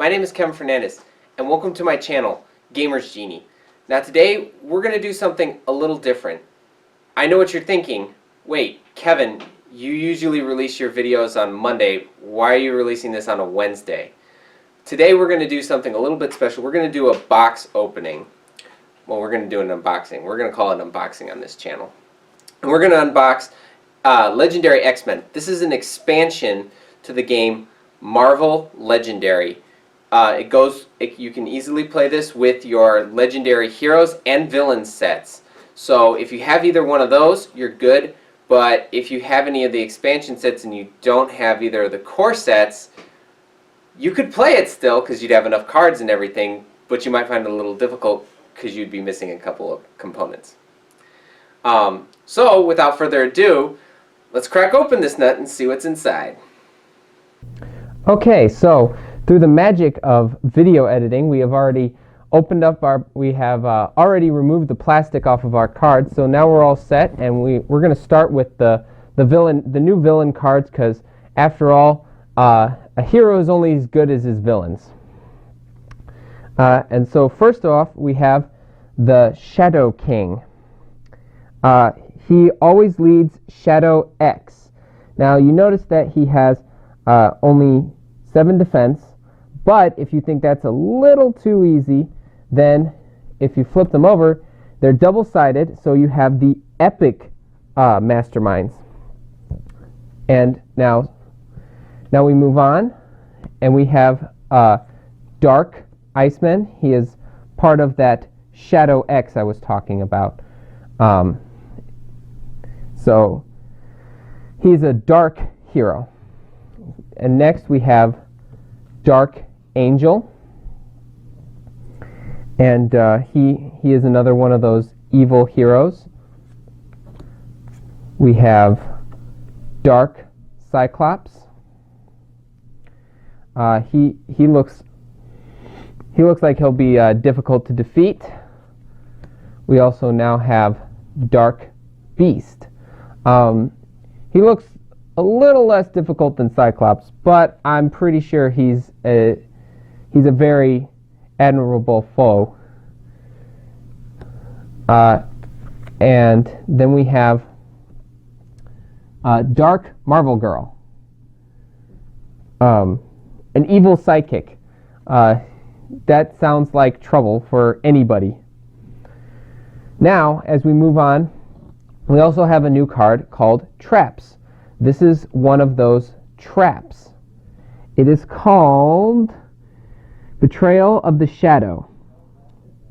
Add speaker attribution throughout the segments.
Speaker 1: My name is Kevin Fernandez, and welcome to my channel, Genie. Now today, we're going to do something a little different. I know what you're thinking. Wait, Kevin, you usually release your videos on Monday. Why are you releasing this on a Wednesday? Today we're going to do something a little bit special. We're going to do a box opening. Well, we're going to do an unboxing. We're going to call it unboxing on this channel. And we're going to unbox Legendary X-Men. This is an expansion to the game Marvel Legendary. You can easily play this with your Legendary Heroes and Villains sets. So if you have either one of those, you're good. But if you have any of the expansion sets and you don't have either of the core sets, you could play it still because you'd have enough cards and everything, but you might find it a little difficult because you'd be missing a couple of components. So without further ado, let's crack open this nut and see what's inside.
Speaker 2: Okay, so through the magic of video editing, we have already opened up already removed the plastic off of our cards. So now we're all set, and we're going to start with the new villain cards, because after all, a hero is only as good as his villains. And so first off, we have the Shadow King. He always leads Shadow X. Now you notice that he has only 7 defense, but if you think that's a little too easy, then if you flip them over, they're double-sided, so you have the epic masterminds. And now we move on, and we have Dark Iceman. He is part of that Shadow X I was talking about. So he's a dark hero. And next we have Dark Angel, and he is another one of those evil heroes. We have Dark Cyclops. He looks like he'll be difficult to defeat. We also now have Dark Beast. He looks a little less difficult than Cyclops, but I'm pretty sure he's a very admirable foe. And then we have Dark Marvel Girl, an evil sidekick. That sounds like trouble for anybody. Now, as we move on, we also have a new card called Traps. This is one of those traps. It is called Betrayal of the Shadow.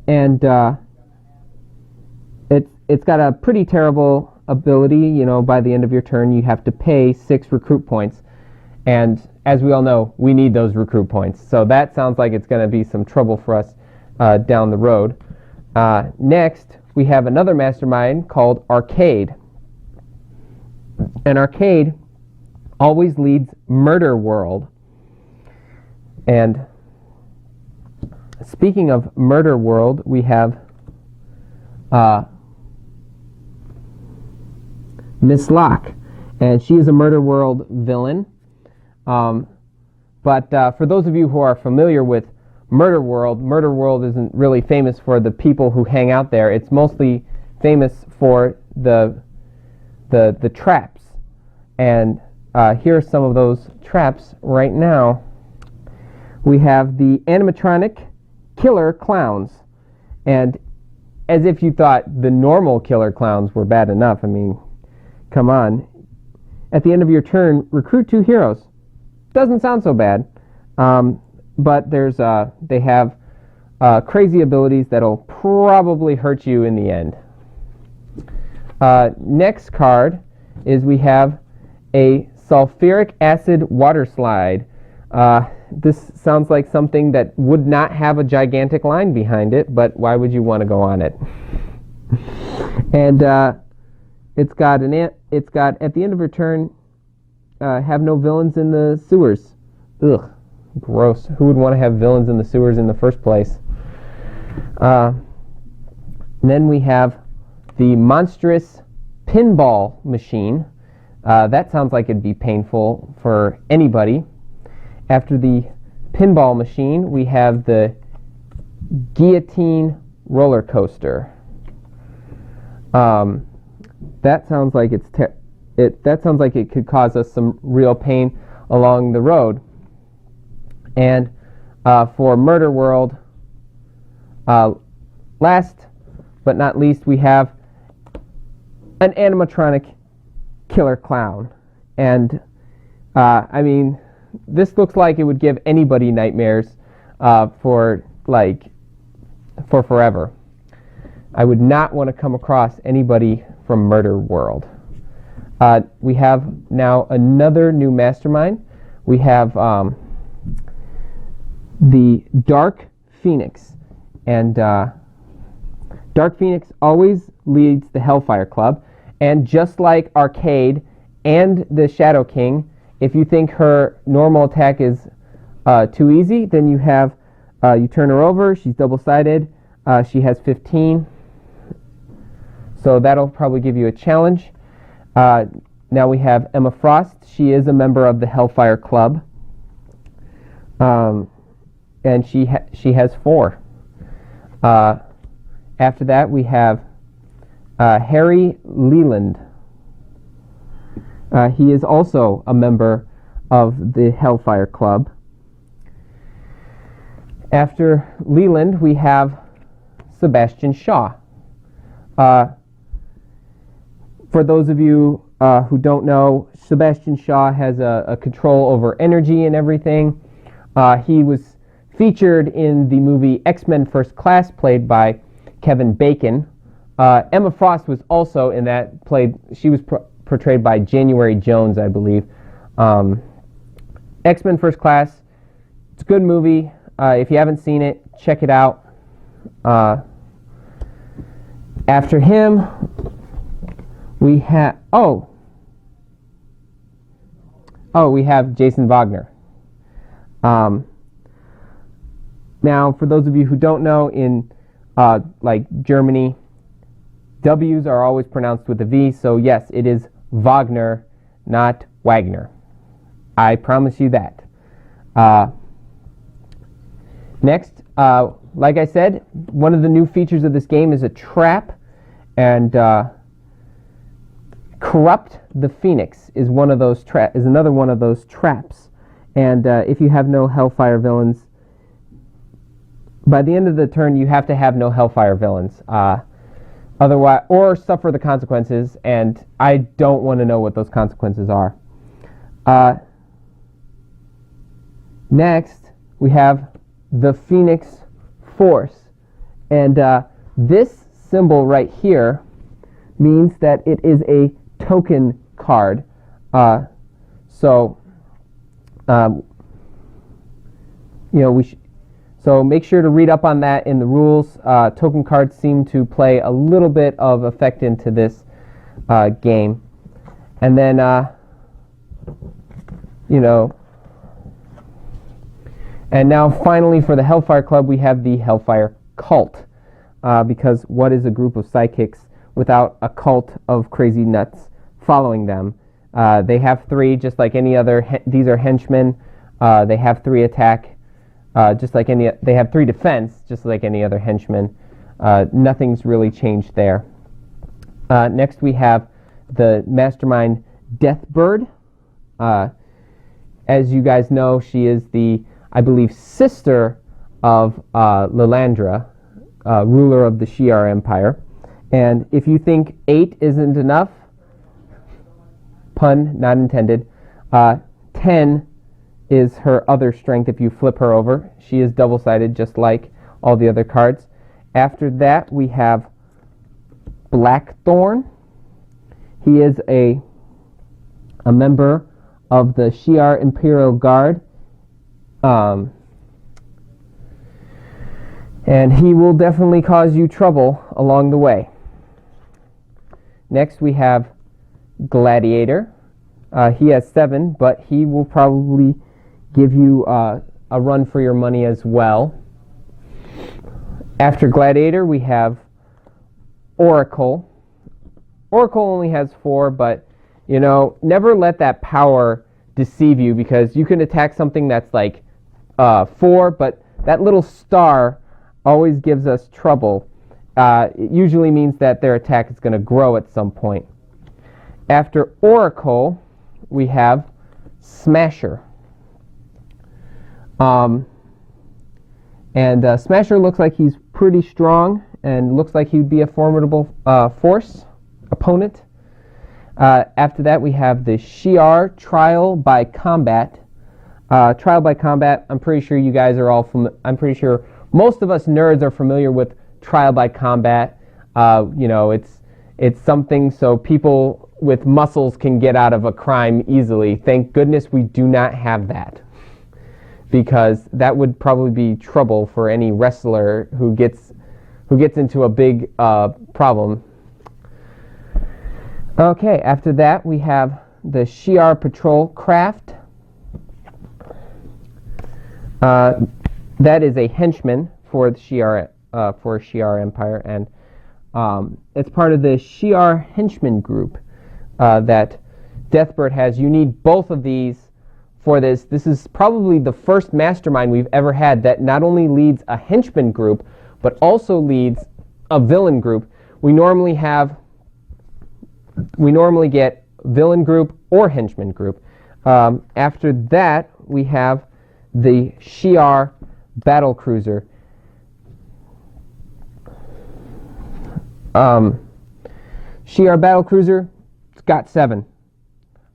Speaker 2: And it's got a pretty terrible ability. You know, by the end of your turn, you have to pay 6 recruit points. And as we all know, we need those recruit points. So that sounds like it's going to be some trouble for us down the road. Next, we have another mastermind called Arcade. And Arcade always leads Murder World. And speaking of Murder World, we have Miss Locke. And she is a Murder World villain. But for those of you who are familiar with Murder World isn't really famous for the people who hang out there. It's mostly famous for the traps. And here are some of those traps right now. We have the animatronic killer clowns. And as if you thought the normal killer clowns were bad enough, I mean, come on. At the end of your turn, recruit 2 heroes. Doesn't sound so bad. But they have crazy abilities that'll probably hurt you in the end. Next card is we have a sulfuric acid water slide. This sounds like something that would not have a gigantic line behind it, but why would you want to go on it? And it's got at the end of your turn, have no villains in the sewers. Ugh. Gross. Who would want to have villains in the sewers in the first place? Then we have the monstrous pinball machine. That sounds like it'd be painful for anybody. After the pinball machine, we have the guillotine roller coaster. That sounds like that sounds like it could cause us some real pain along the road. And for Murder World, last but not least, we have an animatronic killer clown. And I mean, this looks like it would give anybody nightmares for forever. I would not want to come across anybody from Murder World. We have now another new mastermind. We have the Dark Phoenix. And Dark Phoenix always leads the Hellfire Club. And just like Arcade and the Shadow King, if you think her normal attack is too easy, then you turn her over. She's double-sided. She has 15. So that'll probably give you a challenge. Now we have Emma Frost. She is a member of the Hellfire Club. And she has 4. After that, we have Harry Leland. He is also a member of the Hellfire Club. After Leland, we have Sebastian Shaw. For those of you who don't know, Sebastian Shaw has a control over energy and everything. He was featured in the movie X-Men First Class, played by Kevin Bacon. Emma Frost was also in that, she was portrayed by January Jones, I believe. X-Men First Class, it's a good movie. If you haven't seen it, check it out. After him, we have we have Jason Wagner. Now, for those of you who don't know, in Germany, W's are always pronounced with a V, so yes, it is Wagner, not Wagner. I promise you that. Next, like I said, one of the new features of this game is a trap, and Corrupt the Phoenix is another one of those traps. And if you have no Hellfire villains, by the end of the turn, you have to have no Hellfire villains. Otherwise, or suffer the consequences, and I don't want to know what those consequences are. Next, we have the Phoenix Force. And this symbol right here means that it is a token card. So make sure to read up on that in the rules. Token cards seem to play a little bit of effect into this game. And then, and now finally for the Hellfire Club, we have the Hellfire Cult. Because what is a group of psychics without a cult of crazy nuts following them? They have 3, just like any other. These are henchmen. They have 3 attack. They have 3 defense, just like any other henchman. Nothing's really changed there. Next, we have the Mastermind Deathbird. As you guys know, she is the, I believe, sister of Lilandra, ruler of the Shi'ar Empire. And if you think 8 isn't enough, pun not intended, 10 is her other strength if you flip her over. She is double-sided just like all the other cards. After that, we have Blackthorn. He is a member of the Shi'ar Imperial Guard. And he will definitely cause you trouble along the way. Next, we have Gladiator. He has 7, but he will probably give you a run for your money as well. After Gladiator, we have Oracle. Oracle only has 4, but, never let that power deceive you, because you can attack something that's like 4, but that little star always gives us trouble. It usually means that their attack is going to grow at some point. After Oracle, we have Smasher. Smasher looks like he's pretty strong and looks like he would be a formidable opponent. After that, we have the Shi'ar Trial by Combat. Trial by Combat, I'm pretty sure you guys are all I'm pretty sure most of us nerds are familiar with Trial by Combat. It's something so people with muscles can get out of a crime easily. Thank goodness we do not have that, because that would probably be trouble for any wrestler who gets into a big problem. Okay, after that we have the Shi'ar Patrol Craft. That is a henchman for the Shi'ar Empire, and it's part of the Shi'ar Henchman group that Deathbird has. You need both of these for this. This is probably the first mastermind we've ever had that not only leads a henchman group, but also leads a villain group. We normally get villain group or henchman group. After that, we have the Shi'ar Battle Cruiser. Shi'ar Battle Cruiser, it's got 7.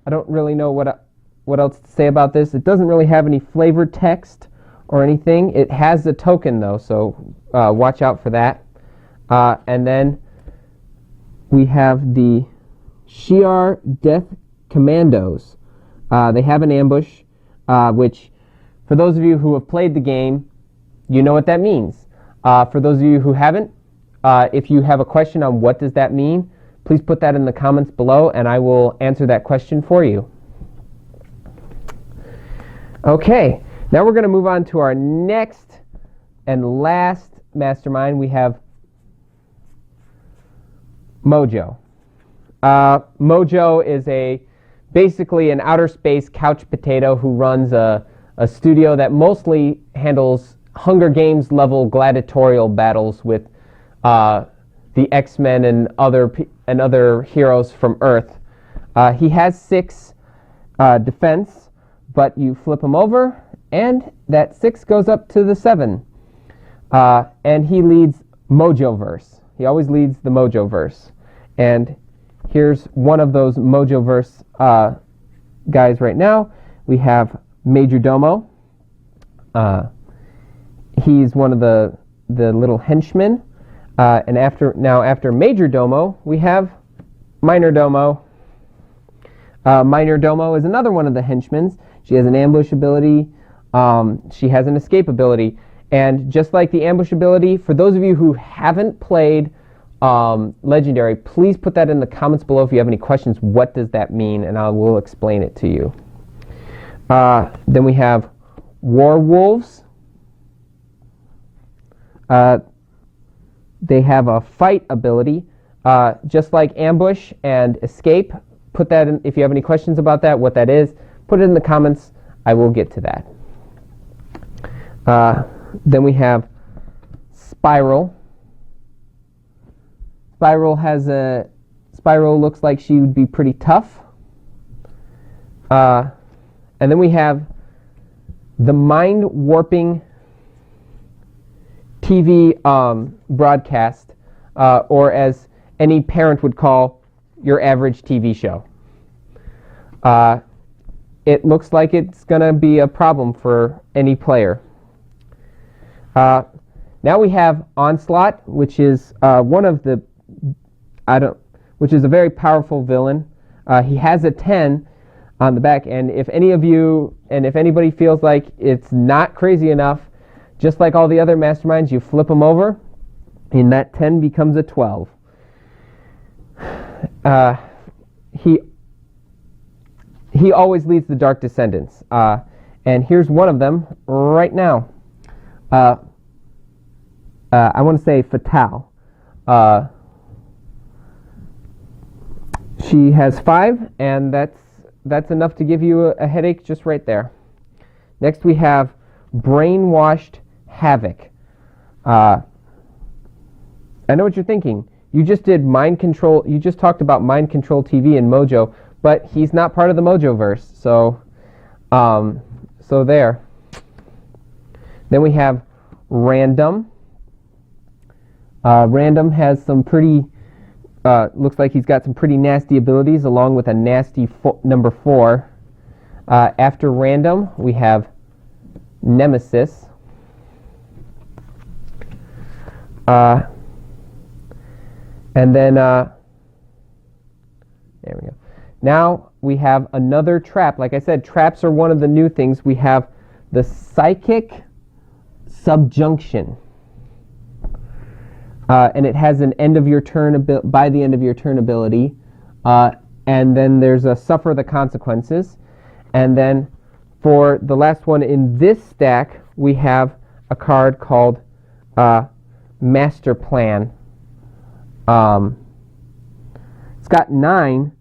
Speaker 2: I don't really know what else to say about this. It doesn't really have any flavored text or anything. It has a token though, so watch out for that. And then we have the Shi'ar Death Commandos. They have an ambush, which for those of you who have played the game, you know what that means. For those of you who haven't, if you have a question on what does that mean, please put that in the comments below and I will answer that question for you. Okay, now we're going to move on to our next and last mastermind. We have Mojo. Mojo is basically an outer space couch potato who runs a studio that mostly handles Hunger Games level gladiatorial battles with the X-Men and other heroes from Earth. He has 6 defense, but you flip him over and that 6 goes up to the 7. And he leads Mojoverse. He always leads the Mojoverse. And here's one of those Mojoverse guys right now. We have Major Domo. He's one of the little henchmen. And after Major Domo, we have Minor Domo. Minor Domo is another one of the henchmen. She has an ambush ability. She has an escape ability. And just like the ambush ability, for those of you who haven't played Legendary, please put that in the comments below if you have any questions. What does that mean? And I will explain it to you. Then we have Warwolves. They have a fight ability, just like ambush and escape. Put that in, if you have any questions about that, what that is, put it in the comments. I will get to that. Then we have Spiral. Spiral looks like she would be pretty tough. And then we have the mind warping TV broadcast, or as any parent would call your average TV show. It looks like it's going to be a problem for any player. Now we have Onslaught, which is which is a very powerful villain. He has a 10 on the back, and if anybody feels like it's not crazy enough, just like all the other masterminds, you flip them over, and that 10 becomes a 12. He always leads the Dark Descendants, and here's one of them right now. I want to say Fatale. She has 5, and that's enough to give you a headache just right there. Next we have Brainwashed Havoc. I know what you're thinking. You just did Mind Control. You just talked about Mind Control TV and Mojo, but he's not part of the Mojoverse. So there. Then we have Random. Random has some pretty. Looks like he's got some pretty nasty abilities, along with a nasty number 4. After Random, we have Nemesis. And then, there we go. Now we have another trap. Like I said, traps are one of the new things. We have the Psychic Subjunction. And it has an end of your turn by the end of your turn ability. And then there's a Suffer the Consequences. And then for the last one in this stack, we have a card called Master Plan. It's got 9,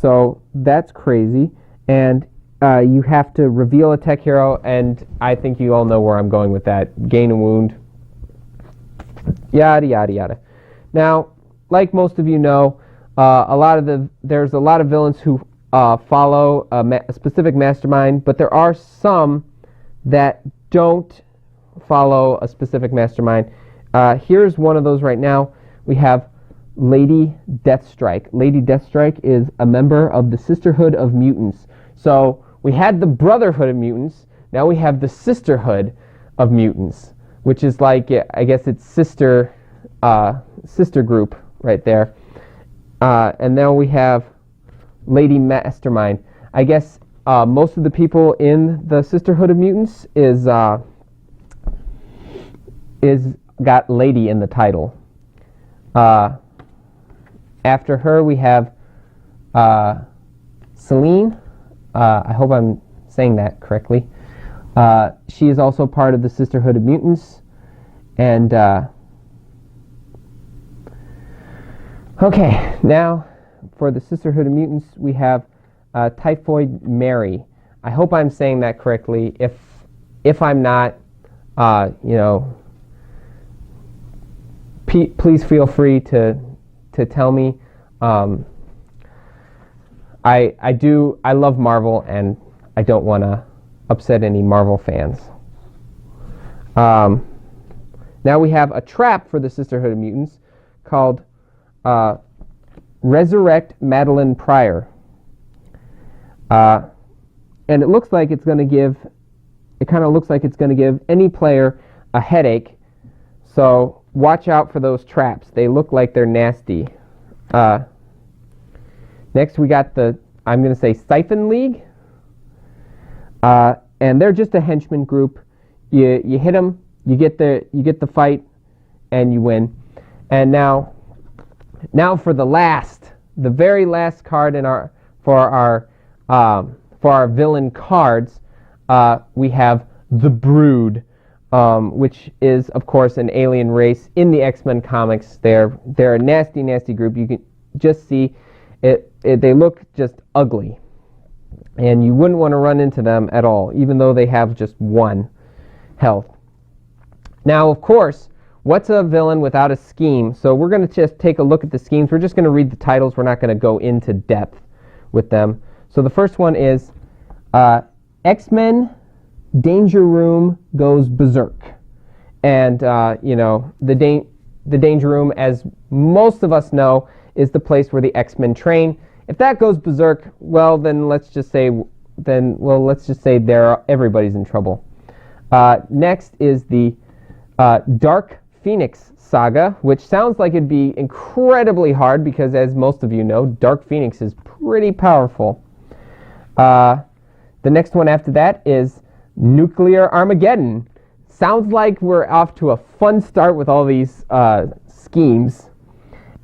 Speaker 2: so that's crazy. And you have to reveal a tech hero, and I think you all know where I'm going with that. Gain a wound. Yada, yada, yada. Now, like most of you know, there's a lot of villains who follow a specific mastermind, but there are some that don't follow a specific mastermind. Here's one of those right now. We have Lady Deathstrike. Lady Deathstrike is a member of the Sisterhood of Mutants. So we had the Brotherhood of Mutants. Now we have the Sisterhood of Mutants, which is like, I guess it's sister group right there. And now we have Lady Mastermind. I guess most of the people in the Sisterhood of Mutants is got Lady in the title. After her, we have Celine. I hope I'm saying that correctly. She is also part of the Sisterhood of Mutants. And, okay, now for the Sisterhood of Mutants, we have Typhoid Mary. I hope I'm saying that correctly. If I'm not, please feel free to tell me. I love Marvel, and I don't want to upset any Marvel fans. Now we have a trap for the Sisterhood of Mutants called Resurrect Madeline Pryor. And it looks like it's going to give, it kind of looks like it's going to give any player a headache. So watch out for those traps. They look like they're nasty. Next we got I'm going to say Siphon League. And they're just a henchman group. You hit them, you get the fight, and you win. And now for the very last card for our villain cards, we have the Brood, which is of course an alien race in the X-Men comics. They're a nasty, nasty group. You can just see it. They look just ugly, and you wouldn't want to run into them at all, even though they have just 1 health. Now, of course, what's a villain without a scheme? So we're going to just take a look at the schemes. We're just going to read the titles. We're not going to go into depth with them. So the first one is X-Men Danger Room Goes Berserk. And, the Danger Room, as most of us know, is the place where the X-Men train. If that goes berserk, well, then let's just say everybody's in trouble. Next is the Dark Phoenix Saga, which sounds like it'd be incredibly hard because, as most of you know, Dark Phoenix is pretty powerful. The next one after that is Nuclear Armageddon. Sounds like we're off to a fun start with all these schemes.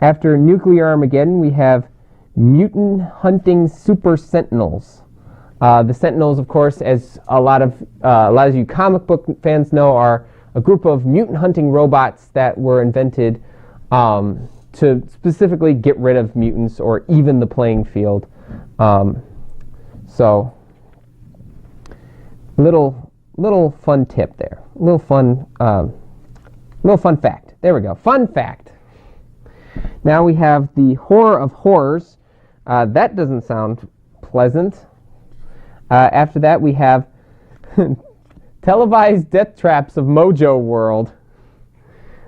Speaker 2: After Nuclear Armageddon, we have Mutant Hunting Super Sentinels. The Sentinels, of course, as a lot of you comic book fans know, are a group of mutant hunting robots that were invented to specifically get rid of mutants or even the playing field. So, little little fun tip there. Little fun fact. There we go. Fun fact. Now we have the horror of horrors. That doesn't sound pleasant. After that, we have televised death traps of Mojo World.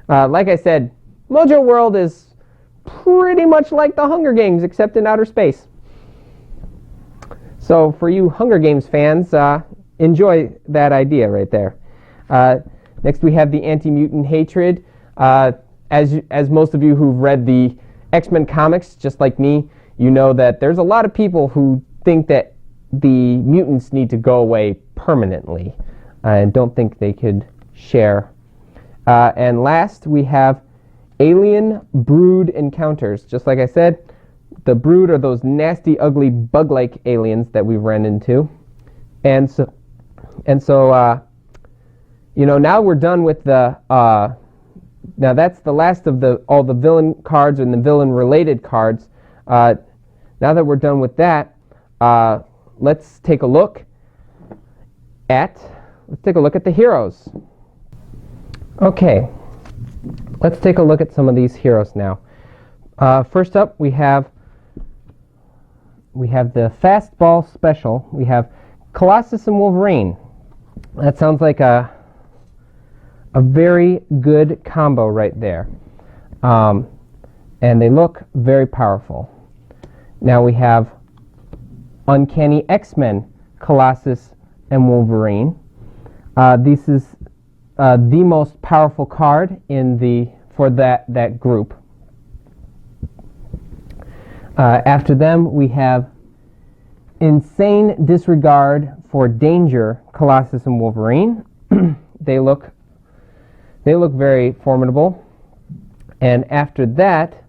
Speaker 2: Like I said, Mojo World is pretty much like the Hunger Games, except in outer space. So for you Hunger Games fans, enjoy that idea right there. Next we have the anti-mutant hatred. As most of you who've read the X-Men comics, just like me, you know that there's a lot of people who think that the mutants need to go away permanently and don't think they could share. And last we have alien brood encounters. Just like I said, the brood are those nasty, ugly, bug-like aliens that we've run into. And so, now we're done with the, now that's the last of all the villain cards and the villain-related cards. Now that we're done with that, let's take a look at the heroes. Okay, let's take a look at some of these heroes now. First up, we have the fastball special. We have Colossus and Wolverine. That sounds like a very good combo right there. And they look very powerful. Now we have Uncanny X-Men, Colossus and Wolverine. This is the most powerful card for that group. After them, we have Insane Disregard for Danger, Colossus and Wolverine. They look very formidable. And after that,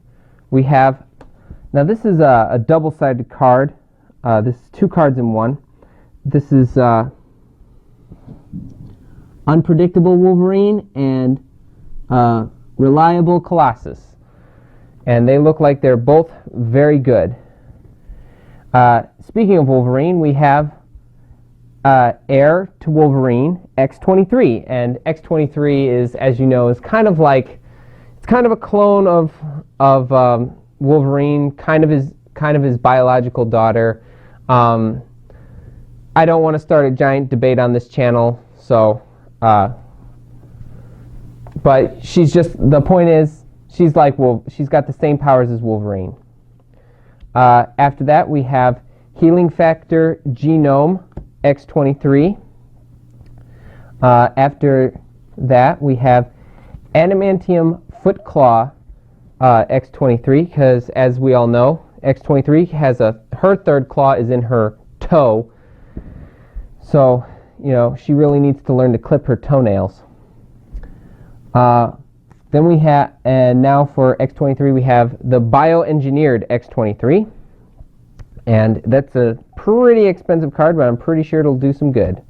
Speaker 2: we have, now this is a double-sided card. This is 2 cards in one. This is Unpredictable Wolverine and Reliable Colossus. And they look like they're both very good. Speaking of Wolverine, we have Heir to Wolverine, X-23. And X-23 is, as you know, is kind of like, it's kind of a clone of Wolverine, kind of his biological daughter. I don't want to start a giant debate on this channel, so, but the point is, she's got the same powers as Wolverine. After that, we have Healing Factor Genome, X-23. After that, we have Adamantium Foot Claw, X-23, because as we all know, X-23 has her third claw is in her toe. So, she really needs to learn to clip her toenails. Then we have, and now for X-23, we have the bioengineered X-23. And that's a pretty expensive card, but I'm pretty sure it'll do some good.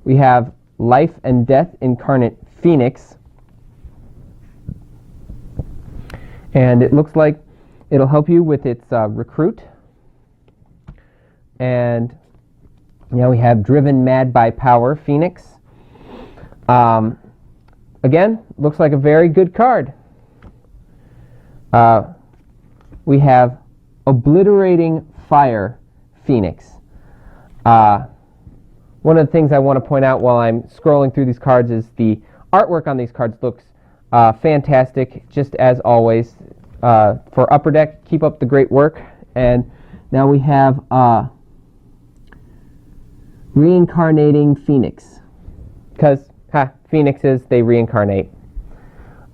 Speaker 2: We have Life and Death Incarnate Phoenix. And it looks like it'll help you with its recruit. And now we have Driven Mad by Power Phoenix. Again, looks like a very good card. We have Obliterating Fire Phoenix. One of the things I want to point out while I'm scrolling through these cards is the artwork on these cards looks fantastic, just as always. For Upper Deck, keep up the great work. And now we have Reincarnating Phoenix. Because, phoenixes, they reincarnate.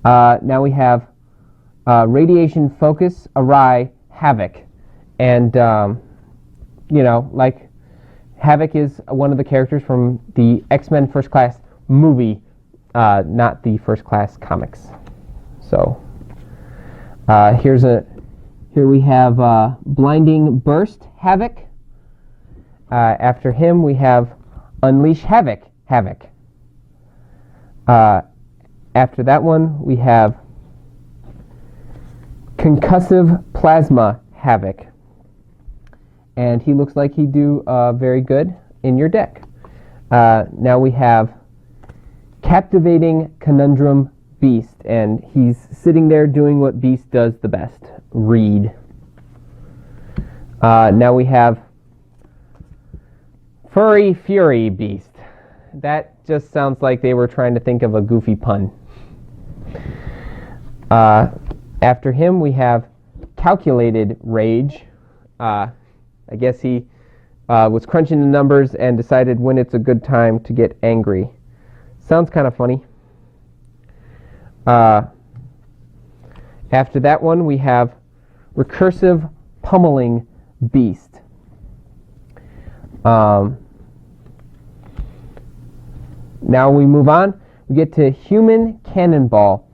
Speaker 2: Now we have Radiation Focus Awry Havoc. And, Havoc is one of the characters from the X-Men First Class movie, not the First Class comics. So, here we have Blinding Burst Havoc. After him, we have Unleash Havoc. After that one, we have Concussive Plasma Havoc. And he looks like he'd do very good in your deck. Now we have Captivating Conundrum Beast, and he's sitting there doing what Beast does the best, read. Now we have Furry Fury Beast. That just sounds like they were trying to think of a goofy pun. After him we have Calculated Rage. I guess he was crunching the numbers and decided when it's a good time to get angry. Sounds kind of funny. After that one, we have Recursive Pummeling Beast. Now we move on. We get to Human Cannonball.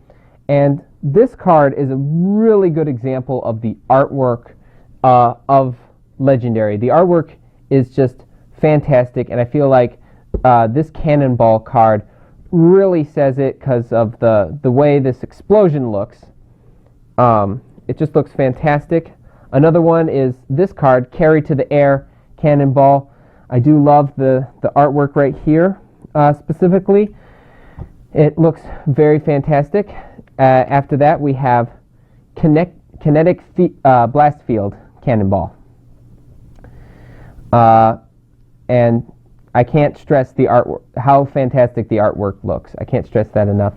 Speaker 2: And this card is a really good example of the artwork of Legendary. The artwork is just fantastic, and I feel like this Cannonball card really says it because of the way this explosion looks. It just looks fantastic. Another one is this card, Carry to the Air Cannonball. I do love the artwork right here specifically. It looks very fantastic. After that, we have Kinetic Blast Field Cannonball. And I can't stress the artwork, how fantastic the artwork looks. I can't stress that enough.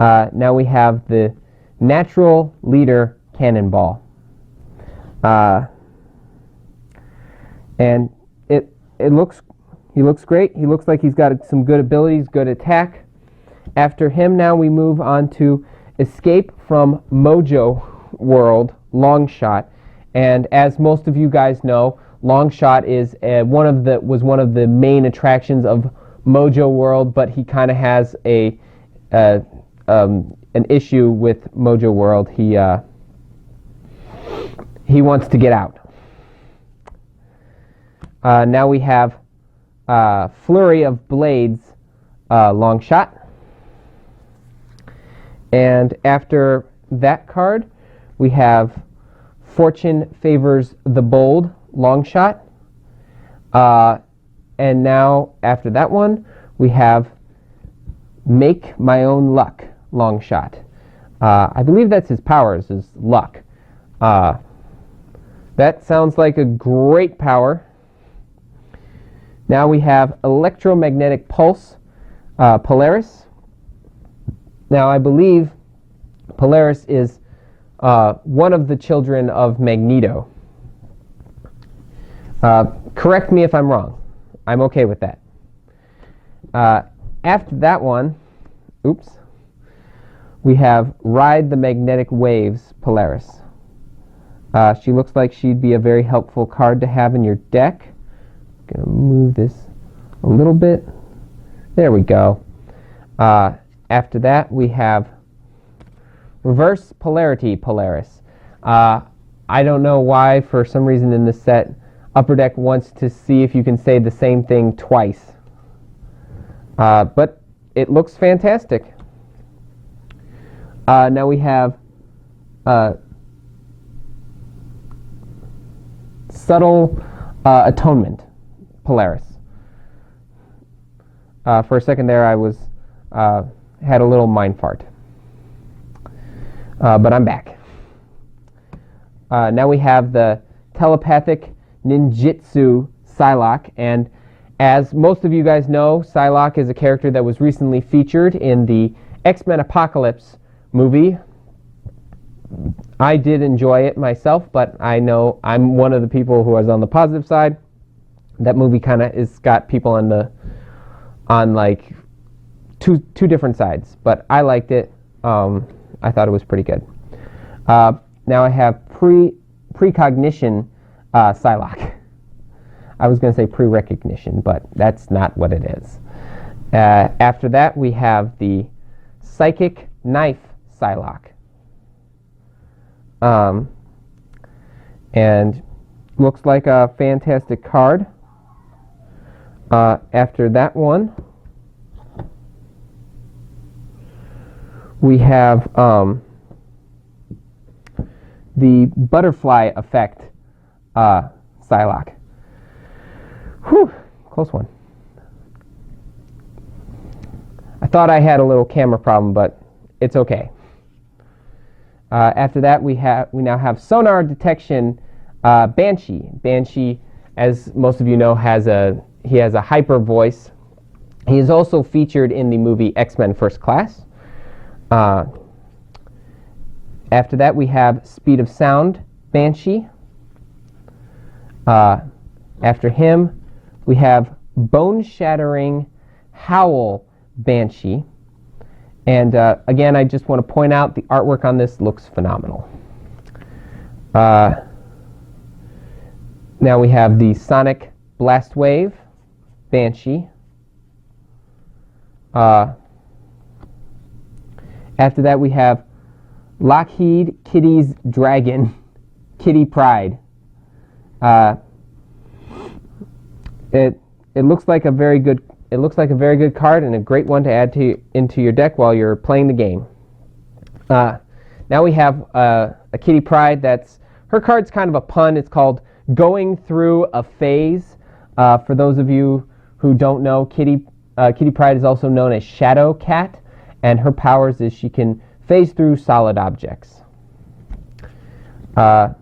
Speaker 2: Now we have the Natural Leader Cannonball. And he looks great. He looks like he's got some good abilities, good attack. After him, now we move on to Escape from Mojo World Longshot. And as most of you guys know, Longshot is one of the main attractions of Mojo World, but he kind of has an issue with Mojo World. He wants to get out. Now we have Flurry of Blades Longshot. And after that card, we have Fortune Favors the Bold Longshot. And now, after that one, we have Make My Own Luck Longshot. I believe that's his powers, his luck. That sounds like a great power. Now we have Electromagnetic Pulse Polaris. Now, I believe Polaris is one of the children of Magneto. Correct me if I'm wrong. I'm okay with that. After that one, we have Ride the Magnetic Waves Polaris. She looks like she'd be a very helpful card to have in your deck. I'm going to move this a little bit. There we go. After that, we have Reverse Polarity Polaris. I don't know why, for some reason in this set, Upper Deck wants to see if you can say the same thing twice. But it looks fantastic. Now we have Subtle Atonement Polaris. For a second there, I was had a little mind fart. But I'm back. Now we have the Telepathic Ninjutsu Psylocke, and as most of you guys know, Psylocke is a character that was recently featured in the X-Men Apocalypse movie. I did enjoy it myself, but I know I'm one of the people who is on the positive side. That movie kind of has got people on like two different sides, but I liked it. I thought it was pretty good. Now I have Precognition Psylocke. I was going to say pre-recognition, but that's not what it is. After that, we have the Psychic Knife Psylocke. And looks like a fantastic card. After that one, we have the Butterfly Effect Psylocke. Whew, close one. thought I had a little camera problem, but it's okay. After that, we now have sonar detection Banshee. Banshee, as most of you know, has a hyper voice. He is also featured in the movie X-Men First Class. After that, we have speed of sound Banshee. After him, we have bone-shattering howl Banshee. And again, I just want to point out the artwork on this looks phenomenal. Now we have the Sonic Blast Wave Banshee. After that, we have Lockheed Kitty's Dragon Kitty Pride. It looks like a very good card and a great one to add into your deck while you're playing the game. Now we have a Kitty Pride. Her card's kind of a pun. It's called Going Through a Phase. For those of you who don't know, Kitty Pride is also known as Shadow Cat, and her powers is she can phase through solid objects. Now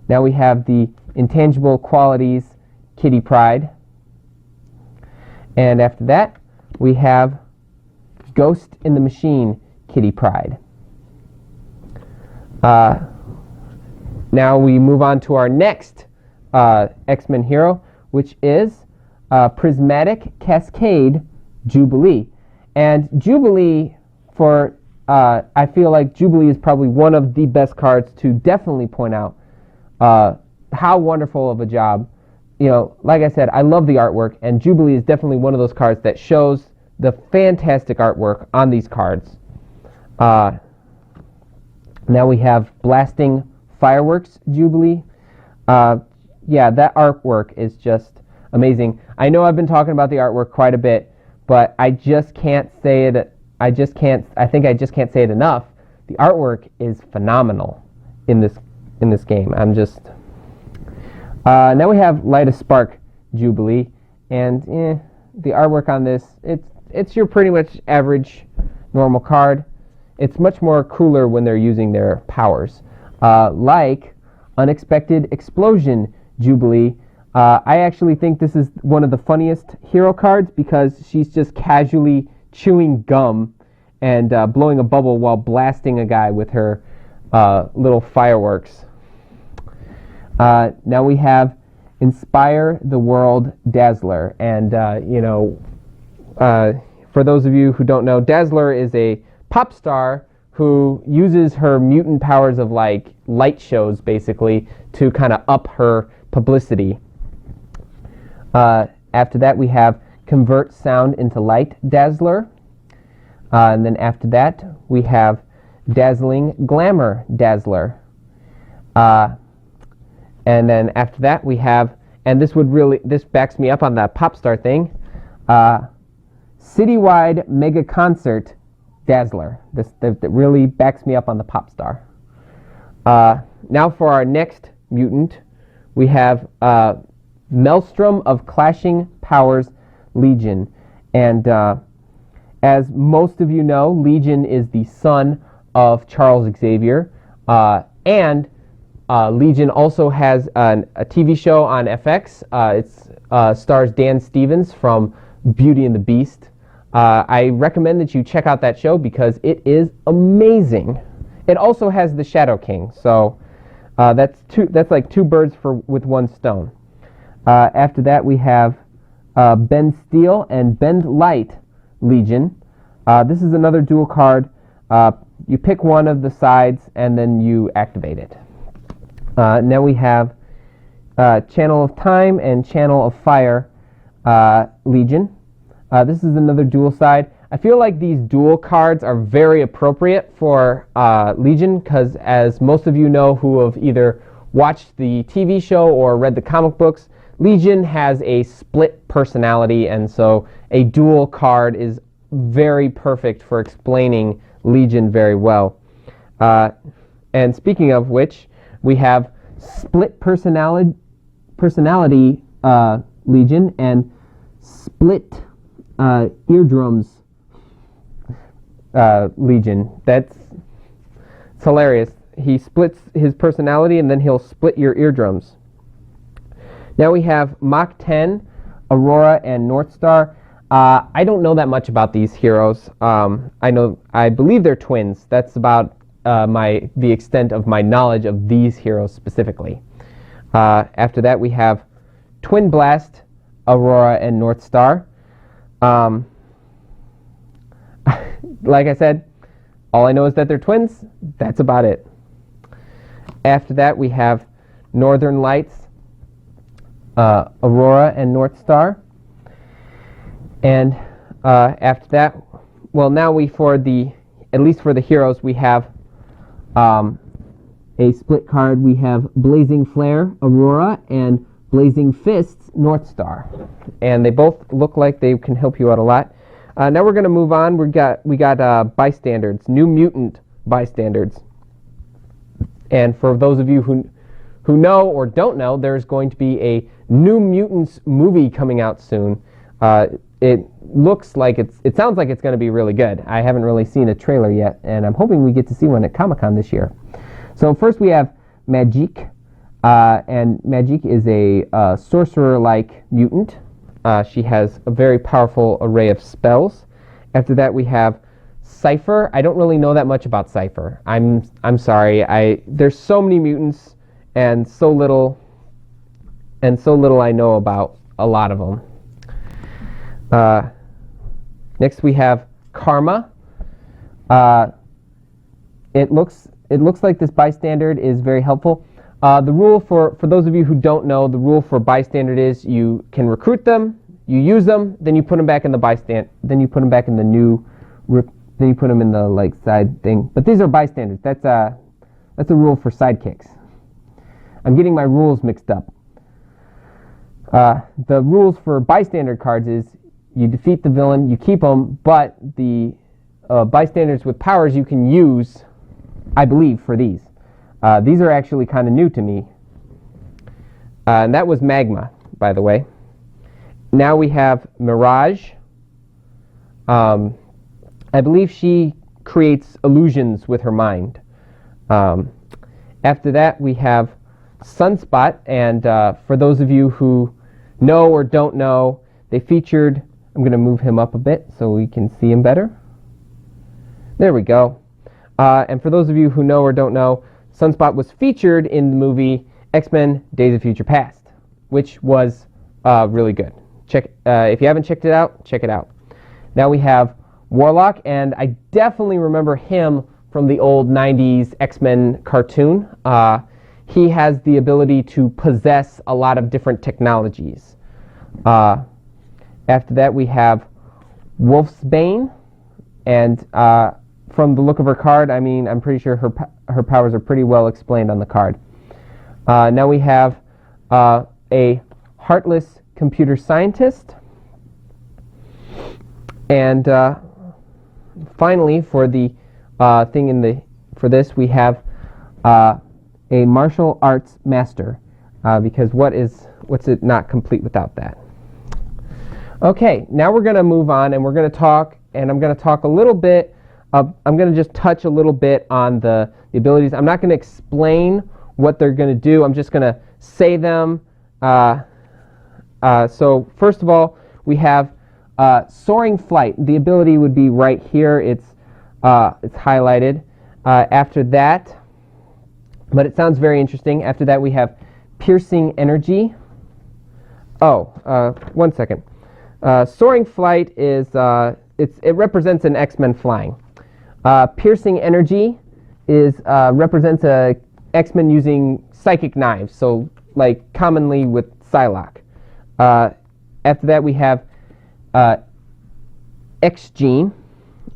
Speaker 2: we have the Intangible Qualities Kitty Pride. And after that, we have Ghost in the Machine Kitty Pride. Now we move on to our next X-Men hero, which is Prismatic Cascade Jubilee. And Jubilee, I feel like Jubilee is probably one of the best cards to definitely point out how wonderful of a job. Like I said, I love the artwork, and Jubilee is definitely one of those cards that shows the fantastic artwork on these cards. Now we have Blasting Fireworks Jubilee. Yeah, that artwork is just amazing. I know I've been talking about the artwork quite a bit, but I just can't say it. I think I just can't say it enough. The artwork is phenomenal in this game. Now we have Light a Spark Jubilee, and the artwork on this, it's your pretty much average normal card. It's much more cooler when they're using their powers. Like Unexpected Explosion Jubilee, I actually think this is one of the funniest hero cards because she's just casually chewing gum and blowing a bubble while blasting a guy with her little fireworks. Now we have Inspire the World Dazzler, and for those of you who don't know, Dazzler is a pop star who uses her mutant powers of like light shows basically to kind of up her publicity. After that, we have Convert Sound into Light Dazzler, and then after that we have Dazzling Glamour Dazzler. And then after that we have, and this backs me up on that pop star thing, Citywide Mega Concert Dazzler. That really backs me up on the pop star. Now for our next mutant, we have Maelstrom of Clashing Powers Legion. And as most of you know, Legion is the son of Charles Xavier, and Legion also has a TV show on FX. It stars Dan Stevens from Beauty and the Beast. I recommend that you check out that show because it is amazing. It also has the Shadow King, so that's like two birds with one stone. After that, we have Bend Steel and Bend Light Legion. This is another dual card. You pick one of the sides and then you activate it. Now we have Channel of Time and Channel of Fire Legion. This is another dual side. I feel like these dual cards are very appropriate for Legion because, as most of you know who have either watched the TV show or read the comic books, Legion has a split personality, and so a dual card is very perfect for explaining Legion very well. And speaking of which, we have split personality Legion and split eardrums Legion. It's hilarious. He splits his personality, and then he'll split your eardrums. Now we have Mach 10, Aurora, and Northstar. I don't know that much about these heroes. I believe they're twins. That's about the extent of my knowledge of these heroes specifically. After that, we have Twin Blast, Aurora, and Northstar. Like I said, all I know is that they're twins. That's about it. After that, we have Northern Lights, Aurora, and Northstar. And after that, well, now at least for the heroes, we have a split card. We have Blazing Flare, Aurora, and Blazing Fists, Northstar. And they both look like they can help you out a lot. Now we're going to move on. We got bystanders, New Mutant bystanders. And for those of you who know or don't know, there's going to be a New Mutants movie coming out soon. It sounds like it's going to be really good. I haven't really seen a trailer yet, and I'm hoping we get to see one at Comic-Con this year. So first we have Magique, and Magique is a sorcerer-like mutant. She has a very powerful array of spells. After that we have Cypher. I don't really know that much about Cypher. I'm sorry. There's so many mutants and so little I know about a lot of them. Next we have Karma. It looks like this bystander is very helpful. The rule for those of you who don't know, the rule for bystander is you can recruit them, you use them, then you put them back in the bystand, then you put them back in the new, then you put them in the side thing. But these are bystanders. That's a rule for sidekicks. I'm getting my rules mixed up. The rules for bystander cards is you defeat the villain, you keep them, but the bystanders with powers you can use, I believe, for these. These are actually kind of new to me. And that was Magma, by the way. Now we have Mirage. I believe she creates illusions with her mind. After that, we have Sunspot. And for those of you who know or don't know, they featured... I'm going to move him up a bit so we can see him better. There we go. And for those of you who know or don't know, Sunspot was featured in the movie X-Men Days of Future Past, which was really good. If you haven't checked it out, check it out. Now we have Warlock, and I definitely remember him from the old 90s X-Men cartoon. He has the ability to possess a lot of different technologies. After that, we have Wolfsbane, and from the look of her card, I'm pretty sure her powers are pretty well explained on the card. Now we have a heartless computer scientist, and finally, for the for this, we have a martial arts master, because what's it not complete without that? Okay, now we're going to move on, and we're going to talk, and I'm going to talk a little bit, I'm going to just touch a little bit on the abilities. I'm not going to explain what they're going to do. I'm just going to say them. So first of all, we have Soaring Flight. The ability would be right here. It's highlighted. After that, but it sounds very interesting. After that, we have Piercing Energy. One second. Soaring Flight is it represents an X-Men flying. Piercing Energy represents a X-Men using psychic knives, so like commonly with Psylocke. After that, we have X-Gene,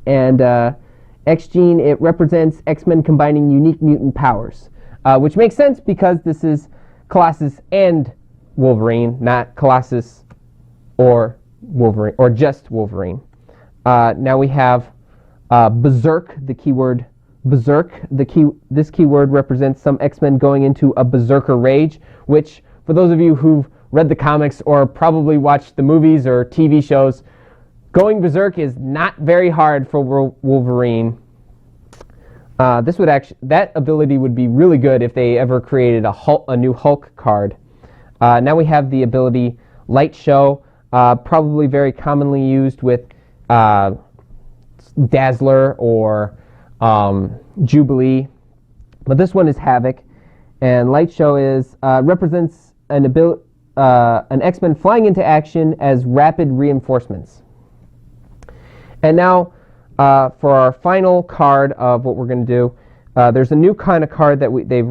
Speaker 2: and X-Gene, it represents X-Men combining unique mutant powers, which makes sense because this is Colossus and Wolverine, not Colossus or Wolverine, or just Wolverine. Now we have Berserk, the keyword Berserk. This keyword represents some X-Men going into a Berserker rage, which, for those of you who've read the comics or probably watched the movies or TV shows, Going berserk is not very hard for Wolverine. That ability would be really good if they ever created a new Hulk card. Now we have the ability Light Show, probably very commonly used with Dazzler or Jubilee, but this one is Havoc, and Light Show represents an X-Men flying into action as rapid reinforcements. And now, for our final card of what we're going to do, there's a new kind of card that they've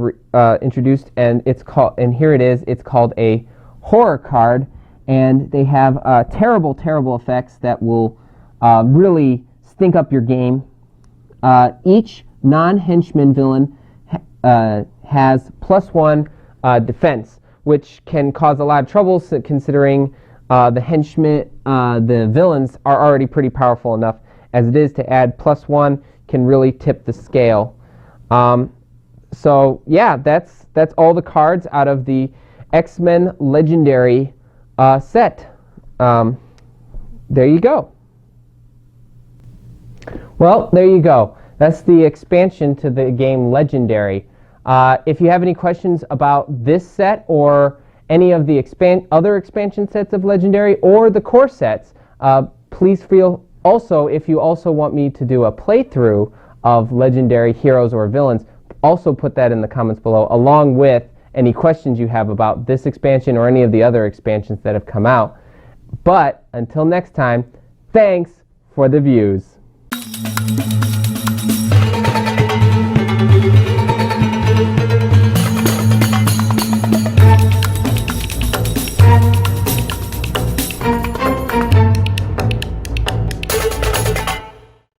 Speaker 2: introduced, and here it is. It's called a horror card, and they have terrible, terrible effects that will really stink up your game. Each non-henchman villain has +1 defense, which can cause a lot of trouble considering the villains are already pretty powerful enough as it is. To add +1 can really tip the scale. So yeah, that's all the cards out of the X-Men Legendary set. There you go. Well, there you go. That's the expansion to the game Legendary. If you have any questions about this set or any of the other expansion sets of Legendary or the core sets, please feel also, if you also want me to do a playthrough of Legendary heroes or villains, also put that in the comments below, along with any questions you have about this expansion or any of the other expansions that have come out. But until next time, thanks for the views.